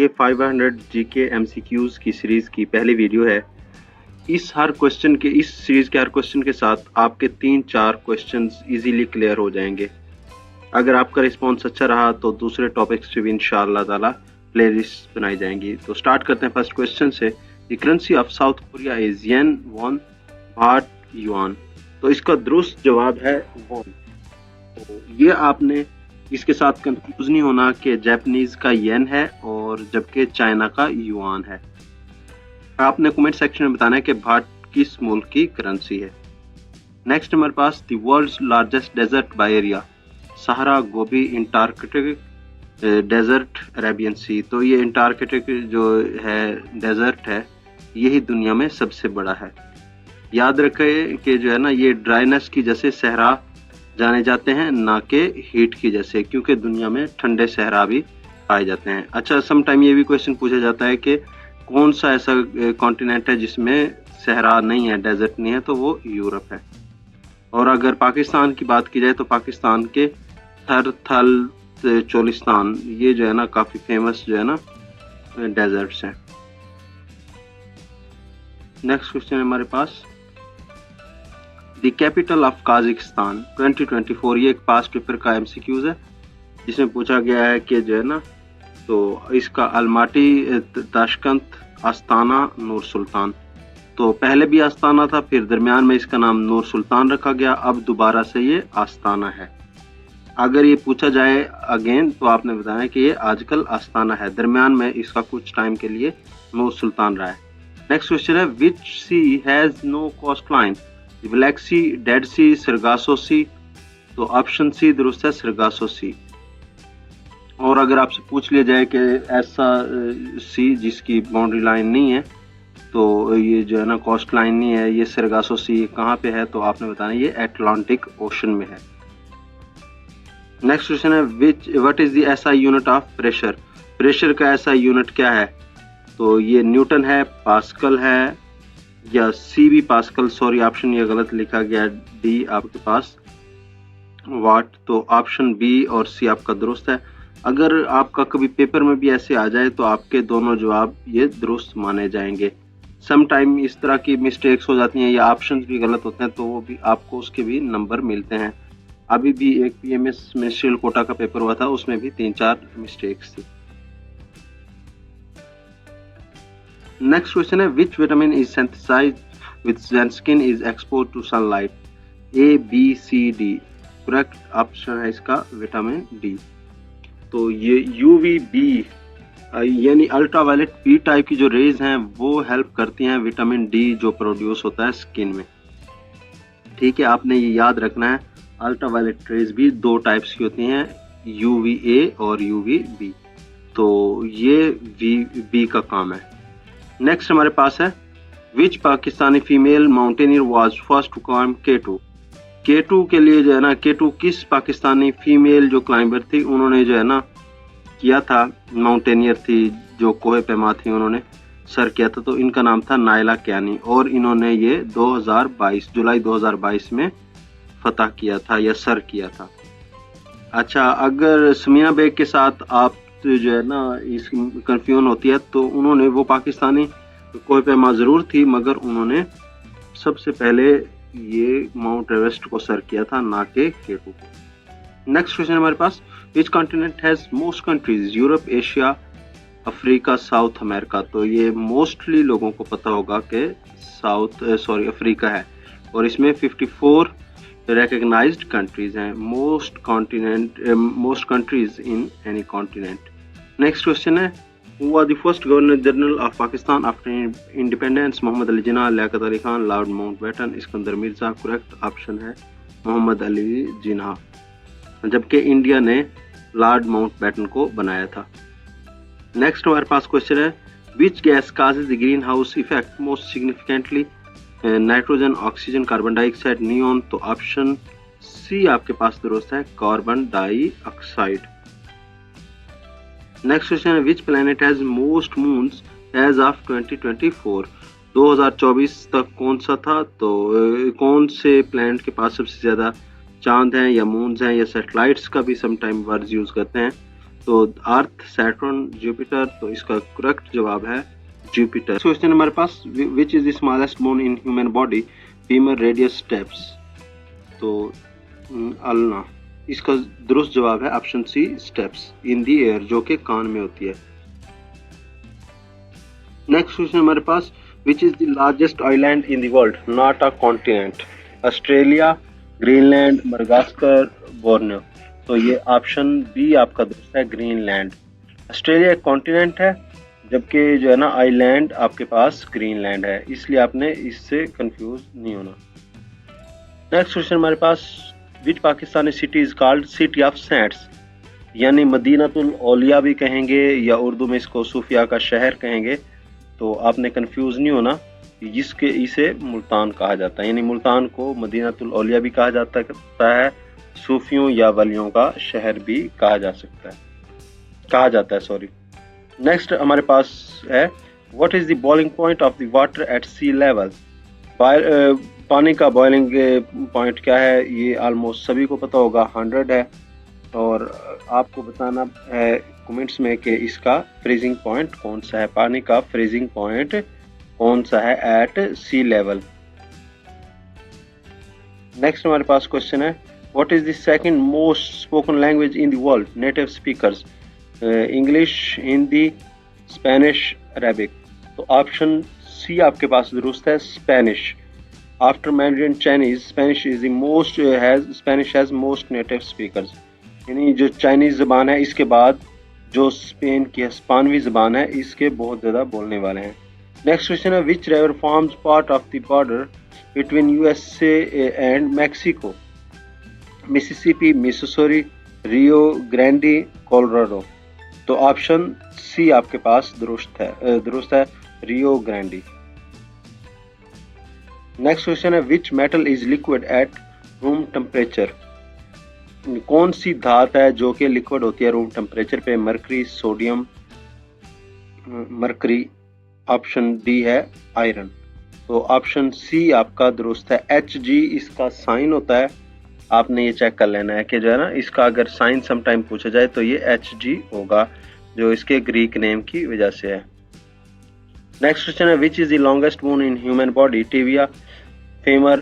ये 500 GK MCQs की series की पहली वीडियो है। इस सीरीज के हर क्वेश्चन के साथ आपके 3-4 क्वेश्चंस इजीली क्लियर हो जाएंगे। अगर आपका रिस्पॉन्स अच्छा रहा तो दूसरे टॉपिक्स पे भी इंशाअल्लाह ताला प्लेलिस्ट बनाई जाएंगी। तो स्टार्ट करते हैं फर्स्ट क्वेश्चन से। The currency of South Korea is yen, won, baht, yuan. तो इसका दुरुस्त जवाब है वॉन। तो ये आपने इसके साथ कंफ्यूज नहीं होना कि जापानीज का येन है और जबकि चाइना का युआन है। आपने कमेंट सेक्शन में बताना है कि भाट किस मुल्क की करेंसी है। नेक्स्ट हमारे पास the world's largest desert by area, Sahara, Gobi, Antarctic desert, Arabian sea. तो ये अंटार्कटिक जो है डेजर्ट है, यही दुनिया में सबसे बड़ा है। याद रखें कि जो है ना, ये ड्राइनेस की जैसे सहरा जाने जाते हैं, ना कि हीट की जैसे, क्योंकि दुनिया में ठंडे सहरा भी पाए जाते हैं। अच्छा, सम टाइम ये भी क्वेश्चन पूछा जाता है कि कौन सा ऐसा कॉन्टिनेंट है जिसमें सहरा नहीं है, डेजर्ट नहीं है, तो वो यूरोप है। और अगर पाकिस्तान की बात की जाए तो पाकिस्तान के थर, थल, चोलिस्तान, ये जो है ना काफ़ी फेमस जो है ना डेजर्ट्स हैं। नेक्स्ट क्वेश्चन है हमारे पास, द कैपिटल ऑफ काजाकिस्तान 2024। ये एक पास्ट पेपर का एमसीक्यूज है जिसमें पूछा गया है कि जो है ना, तो इसका अलमाटी, ताशकंद, आस्ताना, नूर सुल्तान। तो पहले भी आस्ताना था, फिर दरमियान में इसका नाम नूर सुल्तान रखा गया, अब दोबारा से ये आस्ताना है। अगर ये पूछा जाए अगेन तो आपने बताया कि ये आजकल आस्ताना है, दरमियान में इसका कुछ टाइम के लिए नूर सुल्तान रहा है। नेक्स्ट क्वेश्चन है, which sea has no coast line, black sea, dead sea, Sargasso sea. तो ऑप्शन सी दुरुस्त है, सरगासो सी। और अगर आपसे पूछ लिया जाए कि ऐसा सी जिसकी बाउंड्री लाइन नहीं है, तो ये जो है ना कोस्ट लाइन नहीं है, ये सरगासो सी कहाँ पे है, तो आपने बताना ये अटलांटिक ओशन में है। नेक्स्ट क्वेश्चन है, what is the SI unit of pressure. Pressure का एसआई यूनिट क्या है, तो ये न्यूटन है, पास्कल है, या सी भी पास्कल, सॉरी ऑप्शन ये गलत लिखा गया, डी आपके पास वाट। तो ऑप्शन बी और सी आपका दुरुस्त है। अगर आपका कभी पेपर में भी ऐसे आ जाए तो आपके दोनों जवाब ये दुरुस्त माने जाएंगे। सम टाइम इस तरह की मिस्टेक्स हो जाती हैं या ऑप्शंस भी गलत होते हैं, तो वो भी आपको उसके भी नंबर मिलते हैं। अभी भी एक पीएमएस मिनिस्ट्रियल कोटा का पेपर हुआ था, उसमें भी 3-4 मिस्टेक्स थी। नेक्स्ट क्वेश्चन है, which vitamin is synthesised when skin is exposed to sunlight, A, B, C, D. Correct option है इसका विटामिन डी। तो ये यूवीबी यानी अल्ट्रावायलेट बी टाइप की जो रेज हैं वो हेल्प करती हैं विटामिन डी जो प्रोड्यूस होता है स्किन में। ठीक है, आपने ये याद रखना है, अल्ट्रावायलेट रेज भी 2 टाइप्स की होती हैं, यूवीए और यूवीबी। तो ये वीबी का काम है। नेक्स्ट हमारे पास है, which Pakistani female mountaineer was first to climb K2। K2 के लिए जो है ना, K2 किस पाकिस्तानी फीमेल जो क्लाइंबर थी उन्होंने जो है ना किया था, माउंटेनियर थी जो कोहे पैमा थी, उन्होंने सर किया था, तो इनका नाम था नायला कियानी, और इन्होंने ये 2022 जुलाई 2022 में फतह किया था या सर किया था। अच्छा, अगर समिया बेग के साथ आप तो जो है ना इस कंफ्यूजन होती है, तो उन्होंने वो पाकिस्तानी कोहे पैमा ज़रूर थी, मगर उन्होंने सबसे पहले ये माउंट एवरेस्ट को सर किया था, ना कि K2 को। नेक्स्ट क्वेश्चन हमारे पास, which continent has most countries, Europe, Asia, Africa, South America. तो ये मोस्टली लोगों को पता होगा कि अफ्रीका है, और इसमें 54 recognized countries हैं, most countries in any continent. Next question है, who was the first Governor General of Pakistan after independence? Mohammad Ali Jinnah, Liaquat Ali Khan, Lord Mountbatten, Iskander Mirza. Correct option है मोहम्मद अली जिन्ना, जबकि इंडिया ने लॉर्ड माउंटबेटन को बनाया था। नेक्स्ट हमारे पास क्वेश्चन है, which gas causes the greenhouse effect most significantly? Nitrogen, oxygen, carbon dioxide, neon. तो ऑप्शन सी आपके पास दुरुस्त है, कार्बन डाइऑक्साइड। नेक्स्ट क्वेश्चन है, which planet has most moons as of 2024। 2024 तक कौन सा था, तो कौन से प्लैनेट के पास सबसे ज्यादा चांद हैं या मून्स हैं या सैटेलाइट्स का भी सम टाइम वर्ड्स यूज करते हैं, तो अर्थ, सैटर्न, जुपिटर, तो इसका करेक्ट जवाब है जुपिटर। क्वेश्चन हमारे पास, which is the smallest bone in human body, femur radius stapes, तो अल्ना, इसका दुरुस्त जवाब है option C stapes in the ear, जो कि कान में होती है। नेक्स्ट क्वेश्चन हमारे पास, which is the largest island in the world, not a continent, Australia, Greenland, Madagascar, Borneo, तो ये ऑप्शन बी आपका दुरुस्त है, ग्रीनलैंड। ऑस्ट्रेलिया एक कॉन्टिनेंट है, जबकि जो है ना आइलैंड आपके पास ग्रीनलैंड है, इसलिए आपने इससे कंफ्यूज नहीं होना। नेक्स्ट क्वेश्चन हमारे पास, which Pakistani city is called city of saints, यानी मदीनातुल औलिया भी कहेंगे या उर्दू में इसको सूफिया का शहर कहेंगे, तो आपने कंफ्यूज नहीं होना, जिसके इसे मुल्तान कहा जाता है, यानी मुल्तान को मदीनातुल औलिया भी कहा जाता है, सूफियों या वलियों का शहर भी कहा जाता है सॉरी। नेक्स्ट हमारे पास है, what is the boiling point of the water at sea level, पानी का बॉइलिंग पॉइंट क्या है, ये ऑलमोस्ट सभी को पता होगा, 100 है, और आपको बताना है कमेंट्स में कि इसका फ्रीजिंग पॉइंट कौन सा है, पानी का फ्रीजिंग पॉइंट कौन सा है एट सी लेवल। नेक्स्ट हमारे पास क्वेश्चन है, what is the second most spoken language in the world, native speakers, English, Hindi, Spanish, Arabic, तो ऑप्शन सी आपके पास दुरुस्त है, Spanish. After Mandarin Chinese, Spanish is the most Spanish has most native speakers, यानी जो Chinese जबान है इसके बाद जो स्पेन की हिस्पानवी जबान है इसके बहुत ज़्यादा बोलने वाले हैं। नेक्स्ट क्वेश्चन है, which river forms part of the border between USA and Mexico, Mississippi, Mississippi, Rio Grande, Colorado, तो ऑप्शन सी आपके पास दुरुस्त है, रियो ग्रैंडी। नेक्स्ट क्वेश्चन है, which metal is liquid at room temperature, कौन सी धात है जो कि लिक्विड होती है रूम टेम्परेचर पे, mercury, sodium, mercury, option D है आयरन, तो ऑप्शन सी आपका दुरुस्त है, Hg इसका साइन होता है, आपने ये चेक कर लेना है कि जो है ना इसका अगर साइन समटाइम पूछा जाए तो ये Hg होगा, जो इसके ग्रीक नेम की वजह से है। नेक्स्ट क्वेश्चन है, which is the longest bone in human body, tibia, femur,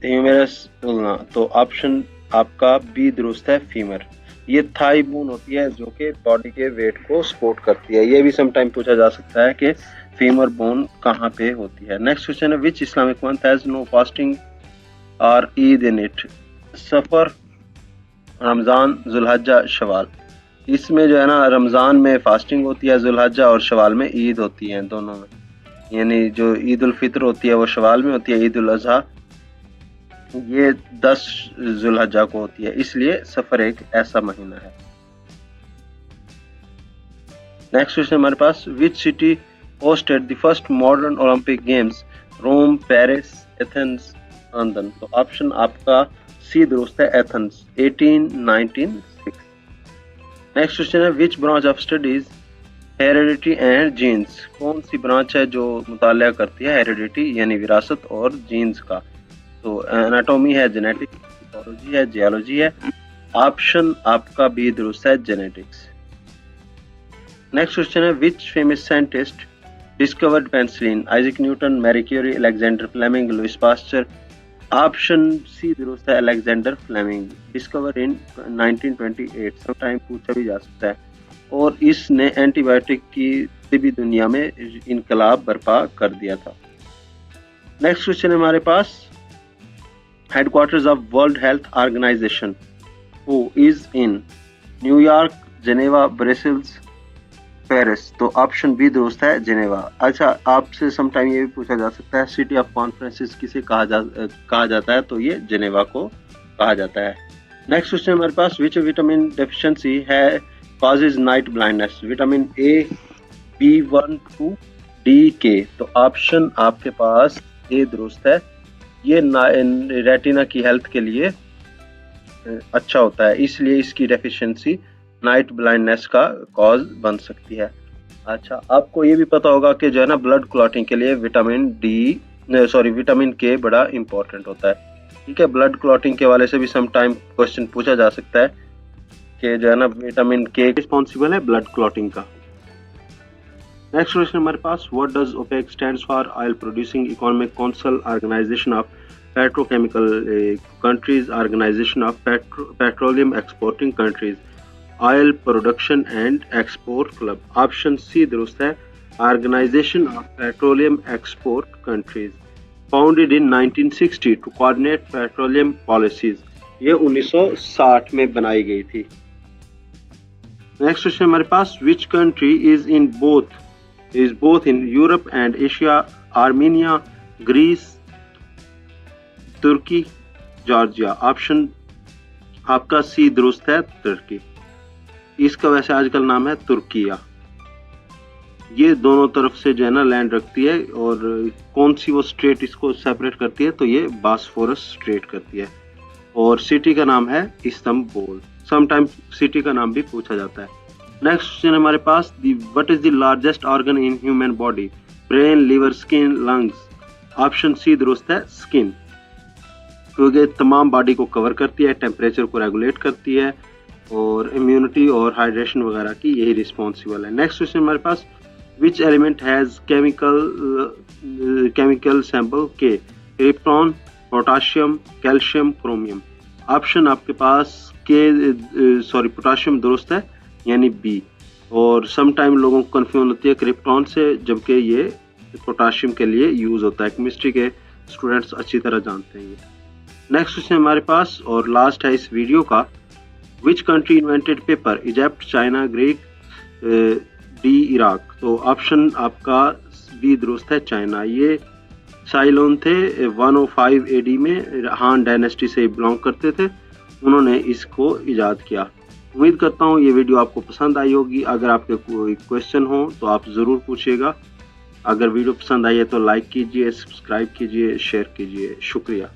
humerus, ulna, तो ऑप्शन आपका बी दुरुस्त है, फीमर। ये थाई बोन होती है जो कि बॉडी के वेट को सपोर्ट करती है, ये भी समटाइम पूछा जा सकता है कि फीमर बोन कहाँ पे होती है। नेक्स्ट क्वेश्चन है, which Islamic month has no fasting और ईद इन इट, सफर, रमज़ान, जुल्हज्जा, शवाल, इसमें जो है ना रमज़ान में फास्टिंग होती है, जुल्हज्जा और शवाल में ईद होती है, दोनों में, यानी जो ईद उल फितर होती है वो शवाल में होती है, ईद उल अज़हा ये 10 जुल्हज्जा को होती है, इसलिए सफर एक ऐसा महीना है। नेक्स्ट क्वेश्चन हमारे पास, which city hosted the first modern Olympic games, Rome, Paris, Athens, London, तो ऑप्शन आपका सी दुरुस्त है, एथेंस, 1896। नेक्स्ट क्वेश्चन है, which branch of studies heredity and genes, कौन सी ब्रांच है जो मुताला करती है हेरिडिटी यानी विरासत और जीन्स का, तो एनाटॉमी है, जेनेटिक्स, पैथोलॉजी है, जियोलॉजी है, ऑप्शन आपका बी दुरुस्त है, जेनेटिक्स। नेक्स्ट क्वेश्चन है, which famous scientist discovered penicillin, Isaac Newton, Marie Curie, Alexander Fleming, Louis Pasteur, option C दुरुस्त है, Alexander Fleming, discover in 1928, sometime पूछा भी जा सकता है, और इसने एंटीबायोटिक की तिब्बी दुनिया में इनकलाब बर्पा कर दिया था। नेक्स्ट क्वेश्चन है हमारे पास, headquarters of World Health Organization who is in New York, Geneva, Brussels, Paris, तो ऑप्शन बी दुरुस्त है, जेनेवा। अच्छा, आपसे समटाइम ये भी पूछा जा सकता है, सिटी ऑफ कॉन्फ्रेंसेस किसे कहा जाता है, तो ये जेनेवा को कहा जाता है। नेक्स्ट क्वेश्चन हमारे पास, विच विटामिन डेफिशिएंसी है causes night blindness, vitamin A, B1 to D के, तो ऑप्शन आपके पास ए दुरुस्त है, ये रेटिना की हेल्थ के लिए अच्छा होता है, इसलिए इसकी डेफिशिएंसी नाइट ब्लाइंडनेस का कॉज बन सकती है। अच्छा, आपको ये भी पता होगा कि जो है ना ब्लड क्लॉटिंग के लिए विटामिन के बड़ा इंपॉर्टेंट होता है, ठीक है, ब्लड क्लॉटिंग के वाले से भी सम टाइम क्वेश्चन पूछा जा सकता है। के जो है ना विटामिन के रिस्पॉन्सिबल है ब्लड क्लॉटिंग का। नेक्स्ट क्वेश्चन हमारे पास, what does OPEC stands for? Oil producing economic council, organization of petrochemical countries, organization of petroleum exporting countries, oil production and export club. Option C दुरुस्त है, organization of petroleum export countries. Founded in 1960 to coordinate petroleum policies, ये 1960 में बनाई गई थी। Next question हमारे पास, which country is both in Europe and Asia? Armenia, Greece, Turki, Georgia. Option आपका सी दुरुस्त है, तुर्की। इसका वैसे आजकल नाम है तुर्किया। ये दोनों तरफ से जो है ना लैंड रखती है, और कौन सी वो स्ट्रेट इसको सेपरेट करती है, तो ये बास्फोरस स्ट्रेट करती है, और सिटी का नाम है इस्तांबुल। समटाइम सिटी का नाम भी पूछा जाता है। नेक्स्ट क्वेश्चन हमारे पास, what is the largest organ in human body? Brain, liver, skin, lungs. Option C दुरुस्त है, स्किन, क्योंकि तमाम बॉडी को कवर करती है, टेम्परेचर को रेगुलेट करती है, और इम्यूनिटी और हाइड्रेशन वगैरह की यही रिस्पॉन्सिबल है। नेक्स्ट क्वेश्चन हमारे पास, which element has chemical sample K? Krypton, potassium, calcium, chromium. Option आपके पास पोटाशियम दुरुस्त है, यानी बी। और समटाइम लोगों को कंफ्यूजन होती है क्रिप्टॉन से, जबकि ये पोटाशियम के लिए यूज होता है। केमिस्ट्री के स्टूडेंट्स अच्छी तरह जानते हैं ये। नेक्स्ट क्वेश्चन हमारे पास और लास्ट है इस वीडियो का, which country invented paper? Egypt, China, Greek, D Iraq. तो ऑप्शन आपका बी दुरुस्त है, चाइना। ये साइलोन थे 105 एडी में, हान डायनेस्टी से बिलोंग करते थे, उन्होंने इसको इजाद किया। उम्मीद करता हूँ ये वीडियो आपको पसंद आई होगी। अगर आपके कोई क्वेश्चन हो तो आप ज़रूर पूछिएगा। अगर वीडियो पसंद आई है तो लाइक कीजिए, सब्सक्राइब कीजिए, शेयर कीजिए। शुक्रिया।